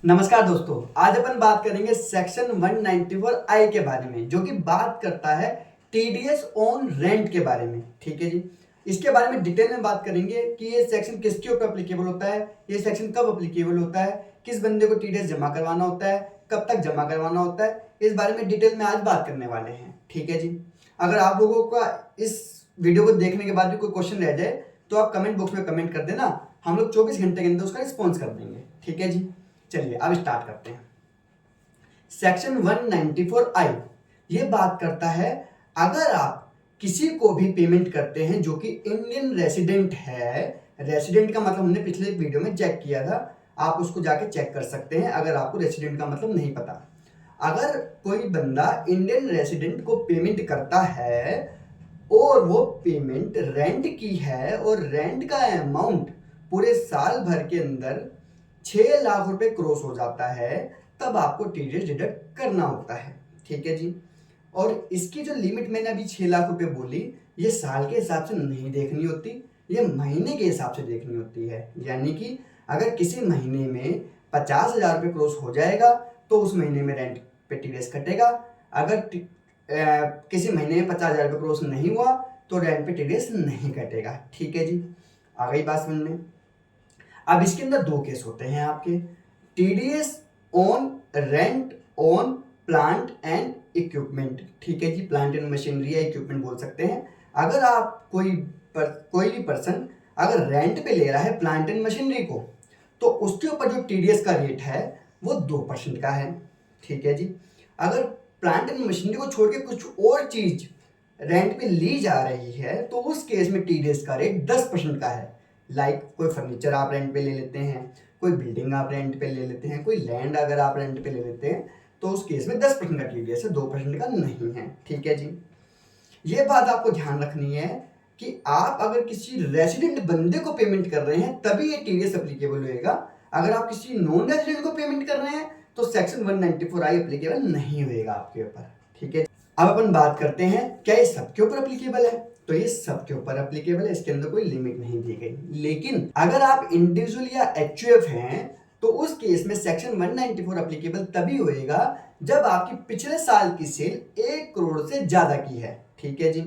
नमस्कार दोस्तों, आज अपन बात करेंगे सेक्शन 194 आई के बारे में, जो कि बात करता है टीडीएस ऑन रेंट के बारे में। ठीक है जी, इसके बारे में डिटेल में बात करेंगे कि ये सेक्शन किसके ऊपर अप्लीकेबल होता है, ये सेक्शन कब अप्लीकेबल होता है, किस बंदे को टीडीएस जमा करवाना होता है, कब तक जमा करवाना होता है, इस बारे में डिटेल में आज बात करने वाले हैं। ठीक है जी, अगर आप लोगों का इस वीडियो को देखने के बाद भी कोई क्वेश्चन रह जाए तो आप कमेंट बॉक्स में कमेंट कर देना, हम लोग 24 घंटे के अंदर उसका रिस्पॉन्स कर देंगे। ठीक है जी, चलिए अब स्टार्ट करते हैं। सेक्शन 194 आई ये बात करता है, अगर आप किसी को भी पेमेंट करते हैं जो कि इंडियन रेसिडेंट है, रेसिडेंट का मतलब हमने पिछले वीडियो में चेक किया था, आप उसको जाके चेक कर सकते हैं अगर आपको रेसिडेंट का मतलब नहीं पता। अगर कोई बंदा इंडियन रेसिडेंट को पेमेंट करता है और वो पेमेंट रेंट की है और रेंट का अमाउंट पूरे साल भर के अंदर 6 लाख रुपए क्रॉस हो जाता है, तब आपको टीडीएस डिडक्ट करना होता है। ठीक है जी, और इसकी जो लिमिट मैंने अभी 6 लाख रुपए बोली, ये साल के हिसाब से नहीं देखनी होती, ये महीने के हिसाब से देखनी होती है। यानी कि अगर किसी महीने में 50,000 रुपये क्रॉस हो जाएगा तो उस महीने में रेंट पे टीडीएस कटेगा। अगर किसी महीने में 50,000 रुपये क्रॉस नहीं हुआ तो रेंट पे टीडीएस नहीं कटेगा। ठीक है जी, आ गई बात समझ में। अब इसके अंदर दो केस होते हैं आपके, TDS on rent on plant and equipment. ठीक है जी, प्लांट एंड मशीनरी या इक्विपमेंट बोल सकते हैं। अगर आप कोई भी पर्सन अगर रेंट पे ले रहा है प्लांट एंड मशीनरी को, तो उसके ऊपर जो टीडीएस का रेट है वो 2% का है। ठीक है जी, अगर प्लांट एंड मशीनरी को छोड़ के कुछ और चीज रेंट पे ली जा रही है तो उस केस में टीडीएस का रेट 10% का है। लाइक कोई फर्नीचर आप रेंट पे ले लेते हैं, कोई बिल्डिंग आप रेंट पे ले लेते हैं, कोई लैंड अगर आप रेंट पे ले लेते हैं, तो उस केस में 10% का टीडीएस है, 2% का नहीं है। ठीक है जी, ये बात आपको ध्यान रखनी है कि आप अगर किसी रेसिडेंट बंदे को पेमेंट कर रहे हैं तभी ये टीडीएस अप्लीकेबल होएगा। अगर आप किसी नॉन रेसिडेंट को पेमेंट कर रहे हैं तो सेक्शन 194 आई अप्लीकेबल नहीं होएगा आपके ऊपर। ठीक है, अब अपन बात करते हैं क्या ये सबके ऊपर अप्लीकेबल है। तो ये सबके ऊपर अप्लीकेबल है, इसके अंदर कोई लिमिट नहीं दी गई। लेकिन अगर आप इंडिविजुअल या एचयूएफ हैं तो उस केस में सेक्शन 194 अप्लीकेबल तभी होएगा जब आपकी पिछले साल की सेल 1 करोड़ से ज्यादा की है। ठीक है जी,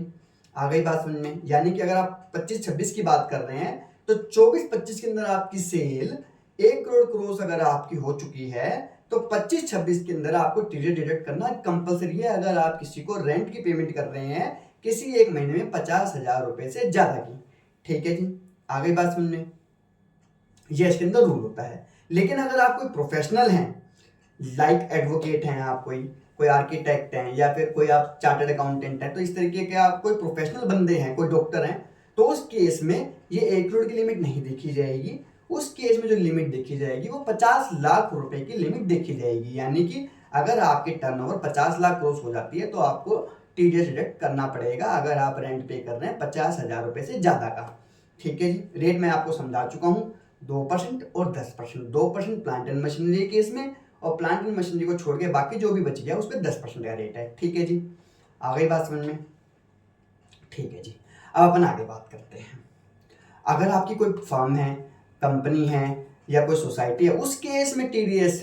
आ गई बात समझ में। यानी कि अगर आप 25-26 की बात कर रहे हैं तो 24-25 के अंदर आपकी सेल 1 करोड़ क्रॉस अगर आपकी हो चुकी है तो 25-26 के अंदर आपको टीडीएस डिडक्ट करना कंपलसरी है, अगर आप किसी को रेंट की पेमेंट कर रहे हैं किसी एक महीने में 50,000 रुपए से ज्यादा की। ठीक है जी, आ गई बात समझ में, ये इसके अंदर रूल होता है। लेकिन अगर आप कोई प्रोफेशनल हैं, लाइक एडवोकेट हैं, आप कोई कोई आर्किटेक्ट हैं, या फिर कोई आप चार्टर्ड अकाउंटेंट हैं, तो इस तरीके के आप कोई प्रोफेशनल बंदे हैं, कोई डॉक्टर हैं, तो उस केस में ये 1 करोड़ की लिमिट नहीं देखी जाएगी। उस केस में जो लिमिट देखी जाएगी वो 50 लाख रुपए की लिमिट देखी जाएगी। यानी कि अगर आपकी टर्नओवर 50 लाख क्रॉस हो जाती है तो आपको टीडीएस डिडक्ट करना पड़ेगा, अगर आप रेंट पे कर रहे हैं 50,000 रुपए से ज्यादा का। ठीक है जी, रेट मैं आपको समझा चुका हूँ, 2% और 10%। 2% प्लांट एंड मशीनरी केस में, और प्लांट एंड मशीनरी को छोड़ के बाकी जो भी बच गया उस पर 10% का रेट है। ठीक है जी, आ गई बात समझ में। ठीक है जी, अब अपन आगे बात करते हैं। अगर आपकी कोई फर्म है, कंपनी है या कोई सोसाइटी है, उस केस में टीडीएस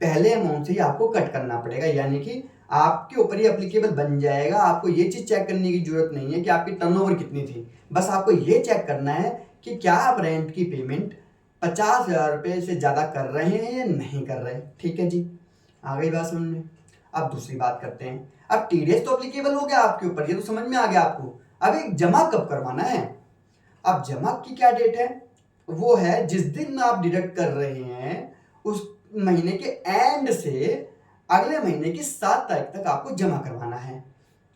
पहले अमाउंट से ही आपको कट करना पड़ेगा। यानी कि आपके ऊपर ये अप्लीकेबल बन जाएगा। आपको ये चीज चेक करने की जरूरत नहीं है कि आपकी टर्नओवर कितनी थी, बस आपको ये चेक करना है कि क्या आप रेंट की पेमेंट 50,000 रुपये से ज़्यादा कर रहे हैं या नहीं कर रहे। ठीक है जी, आ गई बात समझ में। अब दूसरी बात करते हैं। अब टीडीएस तो अप्लीकेबल हो गया आपके ऊपर, ये तो समझ में आ गया आपको। अब एक जमा कब करवाना है। अब जमा की क्या डेट है, वो है जिस दिन आप डिडक्ट कर रहे हैं उस महीने के एंड से अगले महीने की 7 तारीख तक आपको जमा करवाना है।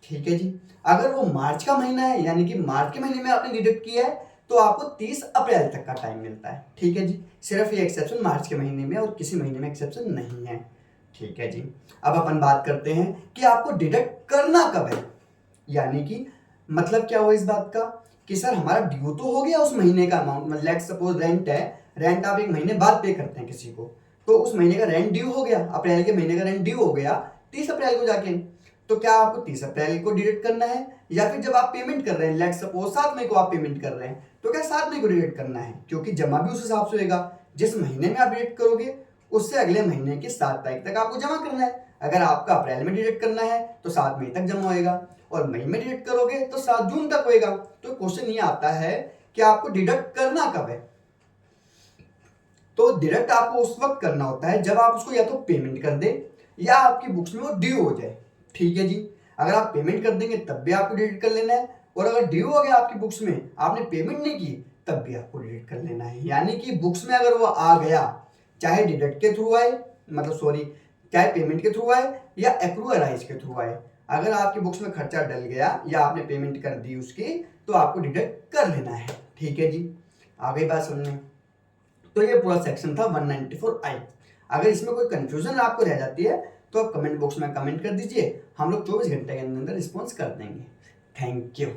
ठीक है जी, अगर वो मार्च का महीना है, यानी कि मार्च के महीने में आपने डिडक्ट किया है, तो आपको 30 अप्रैल तक का टाइम मिलता है। ठीक है जी, सिर्फ ये एक्सेप्शन मार्च के महीने में और किसी महीने में एक्सेप्शन नहीं है। ठीक है जी, अब अपन बात करते हैं कि आपको डिडक्ट करना कब है। यानी कि मतलब क्या हुआ इस बात का कि सर हमारा ड्यू तो हो गया उस महीने का अमाउंट, लेट्स सपोज रेंट है, रेंट आप एक महीने बाद पे करते हैं किसी को, तो उस महीने का रेंट ड्यू हो गया, अप्रैल के महीने का रेंट ड्यू हो गया 30 अप्रैल को जाके। तो क्या आपको 30 अप्रैल को डिडक्ट करना है, या फिर जब आप पेमेंट कर रहे हैं, लेट्स सपोज 7 मई को आप पेमेंट कर रहे हैं, तो क्या 7 मई को डिडक्ट करना है, क्योंकि जमा भी उस हिसाब से होगा जिस महीने में आप डिडक्ट करोगे उससे अगले महीने की 7 तारीख तक आपको जमा करना है। अगर आपका अप्रैल में डिडक्ट करना है तो 7 मई तक जमा होएगा, और मई में डिडक्ट करोगे तो 7 जून तक होएगा। तो क्वेश्चन ये आता है कि आपको डिडक्ट करना कब है। तो डिडक्ट आपको उस वक्त करना होता है जब आप उसको या तो पेमेंट कर दे या आपकी बुक्स में वो ड्यू हो जाए। ठीक है जी, अगर आप पेमेंट कर देंगे तब भी आपको डिडक्ट कर लेना है, और अगर ड्यू हो गया आपकी बुक्स में, आपने पेमेंट नहीं की, तब भी आपको डिडक्ट कर लेना है। यानी कि बुक्स में अगर वो आ गया, चाहे डिडक्ट के थ्रू आए, मतलब सॉरी, चाहे पेमेंट के थ्रू आए या एक्रूअराइज के थ्रू आए, अगर आपकी बुक्स में खर्चा डल गया या आपने पेमेंट कर दी उसकी, तो आपको डिडक्ट कर लेना है। ठीक है जी, आ गई बात समझ में। तो ये पूरा सेक्शन था 194I। अगर इसमें कोई कंफ्यूजन आपको रह जाती है तो आप कमेंट बॉक्स में कमेंट कर दीजिए, हम लोग 24 घंटे के अंदर रिस्पॉन्स कर देंगे। Thank you.